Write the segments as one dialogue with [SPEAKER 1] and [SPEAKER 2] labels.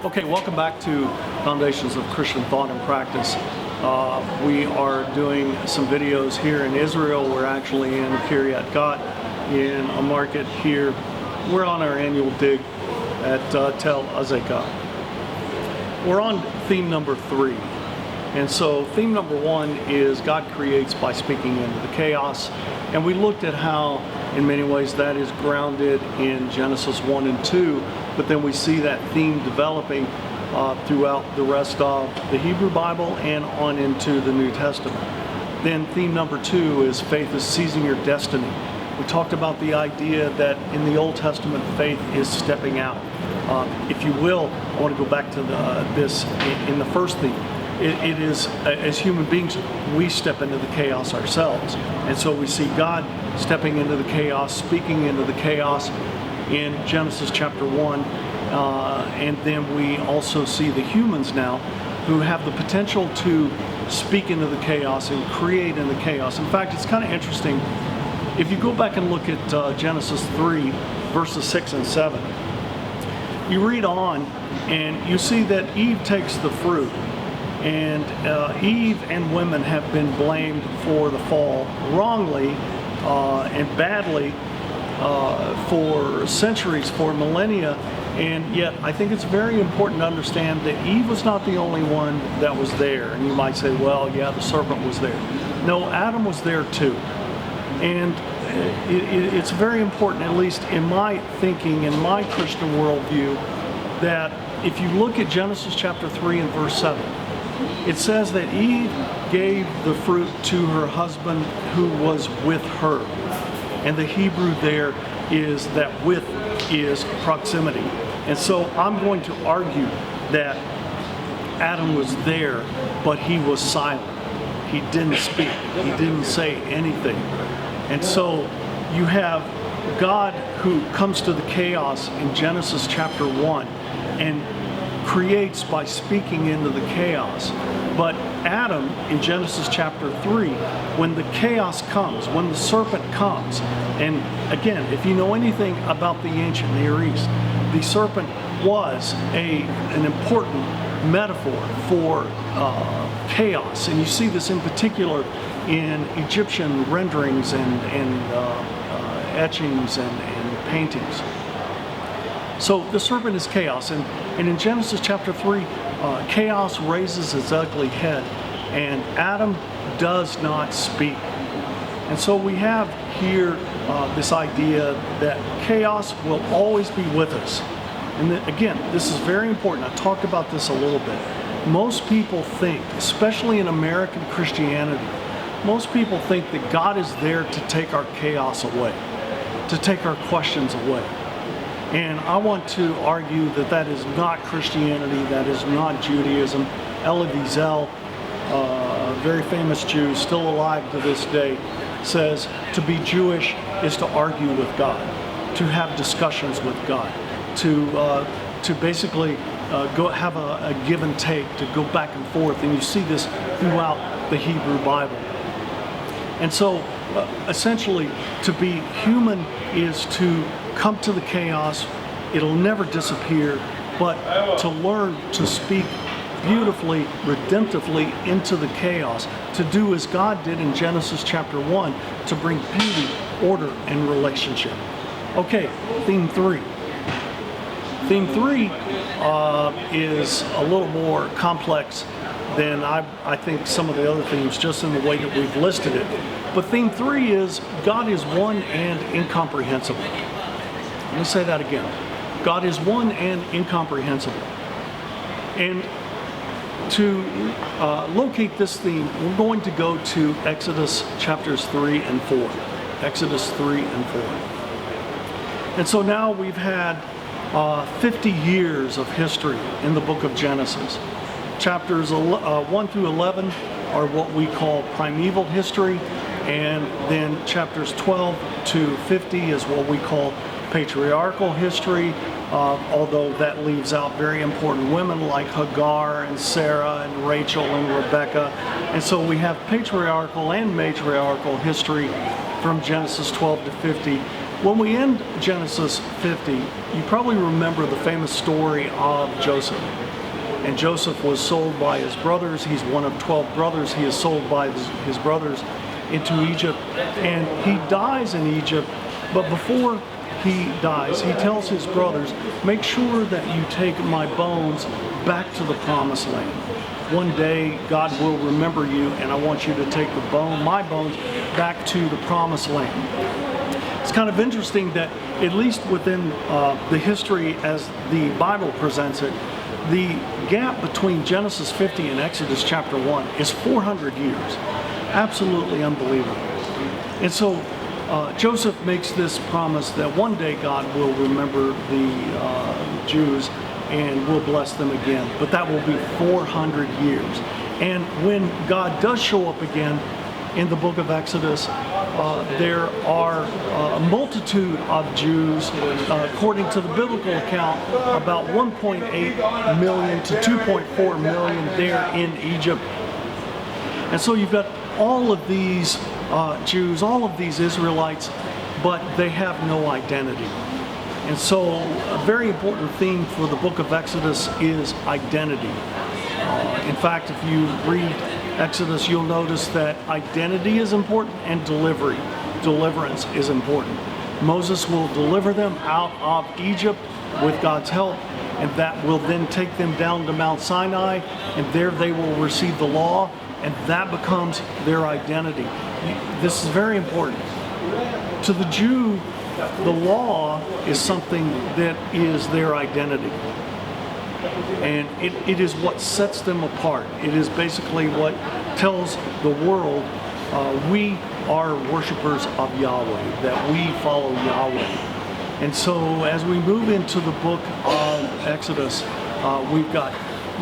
[SPEAKER 1] Okay, welcome back to Foundations of Christian Thought and Practice. We are doing some videos here in Israel. We're actually in Kiryat Gat in a market here. We're on our annual dig at Tel Azekah. We're on theme number 3. And so theme number 1 is God creates by speaking into the chaos. And we looked at how, in many ways, that is grounded in Genesis 1 and 2. But then we see that theme developing throughout the rest of the Hebrew Bible and on into the New Testament. Then theme number 2 is faith is seizing your destiny. We talked about the idea that in the Old Testament, faith is stepping out. If you will, I want to go back to this in the first theme. It is, as human beings, we step into the chaos ourselves. And so we see God stepping into the chaos, speaking into the chaos in Genesis chapter 1. And then we also see the humans now who have the potential to speak into the chaos and create in the chaos. In fact, it's kind of interesting. If you go back and look at Genesis 3, verses 6 and 7, you read on and you see that Eve takes the fruit. And Eve and women have been blamed for the fall wrongly and badly for centuries, for millennia. And yet I think it's very important to understand that Eve was not the only one that was there. And you might say, well, yeah, the serpent was there. No, Adam was there too. And it's very important, at least in my thinking, in my Christian worldview, that if you look at Genesis chapter 3 and verse 7, it says that Eve gave the fruit to her husband who was with her. And the Hebrew there is that with is proximity. And so I'm going to argue that Adam was there, but he was silent. He didn't speak. He didn't say anything. And so you have God who comes to the chaos in Genesis chapter 1 and creates by speaking into the chaos. But Adam in Genesis chapter 3, when the chaos comes, when the serpent comes, and again, if you know anything about the ancient Near East, the serpent was an important metaphor for chaos. And you see this in particular in Egyptian renderings and etchings and paintings. So the serpent is chaos, and in Genesis chapter 3, chaos raises its ugly head, and Adam does not speak. And so we have here this idea that chaos will always be with us. And again, this is very important. I talked about this a little bit. Most people think, especially in American Christianity, most people think that God is there to take our chaos away, to take our questions away. And I want to argue that that is not Christianity, that is not Judaism. Elie Wiesel, a very famous Jew, still alive to this day, says to be Jewish is to argue with God, to have discussions with God, to basically go have a give and take, to go back and forth. And you see this throughout the Hebrew Bible. And so essentially, to be human is to come to the chaos. It'll never disappear, but to learn to speak beautifully, redemptively into the chaos, to do as God did in Genesis chapter 1, to bring beauty, order, and relationship. Okay, theme 3. Theme 3 is a little more complex than I think some of the other themes, just in the way that we've listed it. But theme 3 is God is one and incomprehensible. Let me say that again. God is one and incomprehensible. And to locate this theme, we're going to go to Exodus chapters 3 and 4. Exodus 3 and 4. And so now we've had 50 years of history in the book of Genesis. Chapters 1 through 11 are what we call primeval history, and then chapters 12 to 50 is what we call patriarchal history, although that leaves out very important women like Hagar and Sarah and Rachel and Rebecca. And so we have patriarchal and matriarchal history from Genesis 12 to 50. When we end Genesis 50, you probably remember the famous story of Joseph. And Joseph was sold by his brothers. He's one of 12 brothers. He is sold by his brothers into Egypt, and he dies in Egypt. But before he dies, he tells his brothers, make sure that you take my bones back to the promised land. One day God will remember you, and I want you to take my bones back to the promised land. It's kind of interesting that, at least within the history as the Bible presents it, the gap between Genesis 50 and Exodus chapter 1 is 400 years. Absolutely unbelievable. And so Joseph makes this promise that one day God will remember the Jews and will bless them again. But that will be 400 years. And when God does show up again in the book of Exodus, there are a multitude of Jews, according to the biblical account, about 1.8 million to 2.4 million there in Egypt. And so you've got all of these Jews, all of these Israelites, but they have no identity. And so a very important theme for the book of Exodus is identity. In fact, if you read Exodus, you'll notice that identity is important and deliverance is important. Moses will deliver them out of Egypt with God's help, and that will then take them down to Mount Sinai, and there they will receive the law, and that becomes their identity. This is very important. To the Jew, the law is something that is their identity. And it is what sets them apart. It is basically what tells the world we are worshipers of Yahweh, that we follow Yahweh. And so as we move into the book of Exodus, we've got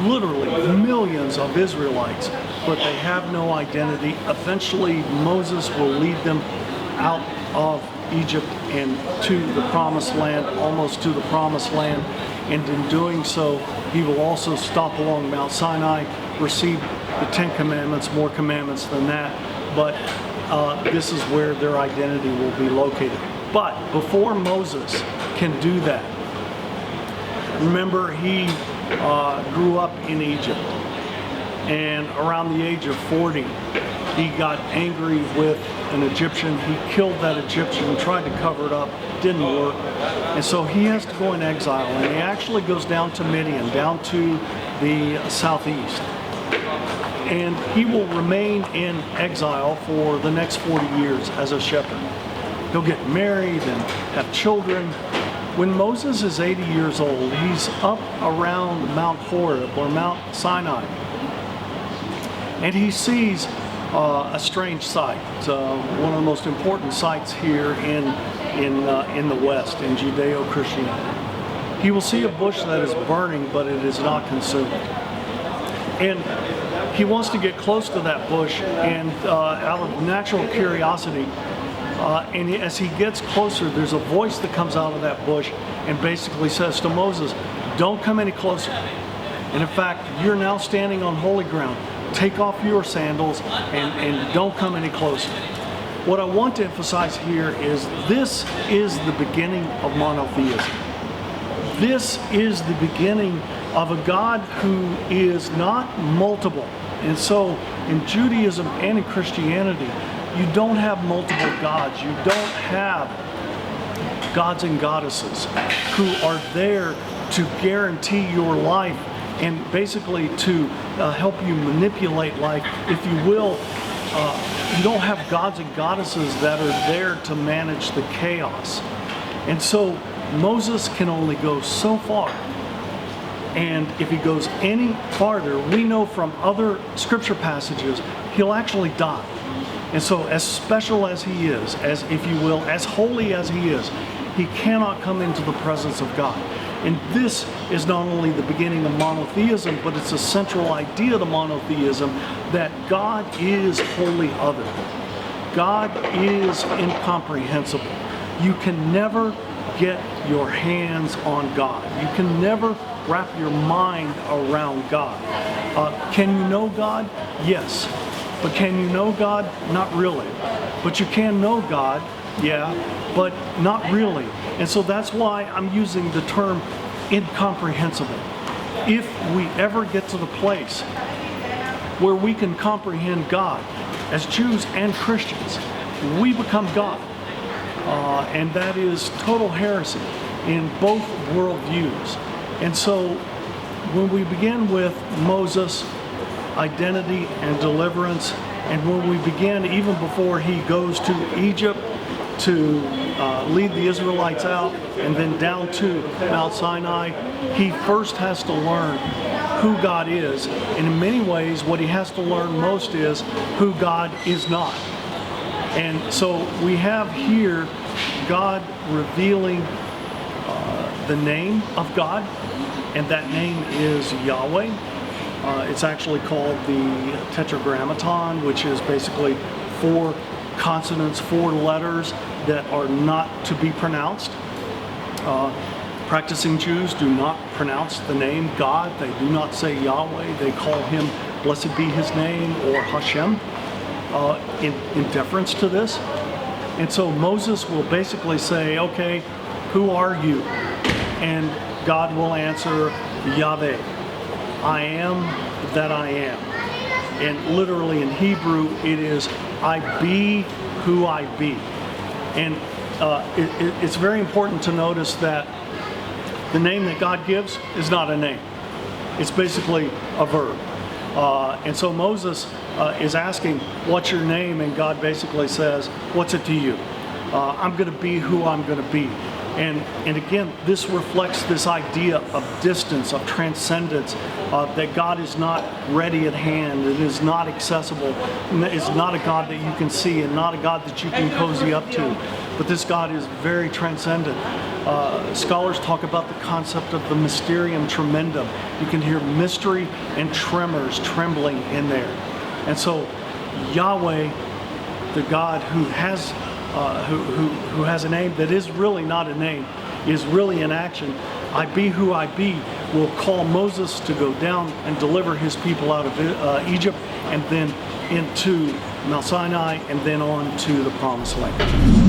[SPEAKER 1] literally millions of Israelites, but they have no identity. Eventually, Moses will lead them out of Egypt and to the promised land, almost to the promised land. And in doing so, he will also stop along Mount Sinai, receive the 10 commandments, more commandments than that. But this is where their identity will be located. But before Moses can do that, remember he grew up in Egypt. And around the age of 40, he got angry with an Egyptian. He killed that Egyptian, tried to cover it up, didn't work. And so he has to go in exile. And he actually goes down to Midian, down to the southeast. And he will remain in exile for the next 40 years as a shepherd. He'll get married and have children. When Moses is 80 years old, he's up around Mount Horeb or Mount Sinai. And he sees a strange sight, one of the most important sights here in the West, in Judeo-Christianity. He will see a bush that is burning, but it is not consumed. And he wants to get close to that bush, and out of natural curiosity, and as he gets closer, there's a voice that comes out of that bush and basically says to Moses, don't come any closer. And in fact, you're now standing on holy ground. Take off your sandals and don't come any closer. What I want to emphasize here is this is the beginning of monotheism. This is the beginning of a God who is not multiple. And so in Judaism and in Christianity, you don't have multiple gods. You don't have gods and goddesses who are there to guarantee your life and basically to help you manipulate life, if you will. You don't have gods and goddesses that are there to manage the chaos. And so Moses can only go so far. And if he goes any farther, we know from other scripture passages, he'll actually die. And so as special as he is, as if you will, as holy as he is, he cannot come into the presence of God. And this is not only the beginning of monotheism, but it's a central idea to monotheism, that God is wholly other. God is incomprehensible. You can never get your hands on God. You can never wrap your mind around God. Can you know God? Yes. But can you know God? Not really. But you can know God yeah, but not really. And so that's why I'm using the term incomprehensible. If we ever get to the place where we can comprehend God as Jews and Christians, we become God. And that is total heresy in both worldviews. And so when we begin with Moses, identity and deliverance, and when we begin even before he goes to Egypt to lead the Israelites out and then down to Mount Sinai, he first has to learn who God is. And in many ways, what he has to learn most is who God is not. And so we have here God revealing the name of God, and that name is Yahweh. It's actually called the Tetragrammaton, which is basically 4 consonants, 4 letters that are not to be pronounced. Practicing Jews do not pronounce the name God. They do not say Yahweh. They call him, blessed be his name, or Hashem, in deference to this. And so Moses will basically say, okay, who are you? And God will answer, Yahweh, I am that I am. And literally in Hebrew, it is, I be who I be. And it's very important to notice that the name that God gives is not a name. It's basically a verb. And so Moses is asking, what's your name? And God basically says, what's it to you? I'm going to be who I'm going to be. And again, this reflects this idea of distance, of transcendence, that God is not ready at hand, it is not accessible, it's not a God that you can see, and not a God that you can cozy up to. But this God is very transcendent. Scholars talk about the concept of the mysterium tremendum. You can hear mystery and tremors trembling in there. And so Yahweh, the God who has a name that is really not a name, is really in action. I be who I be will call Moses to go down and deliver his people out of Egypt, and then into Mount Sinai, and then on to the Promised Land.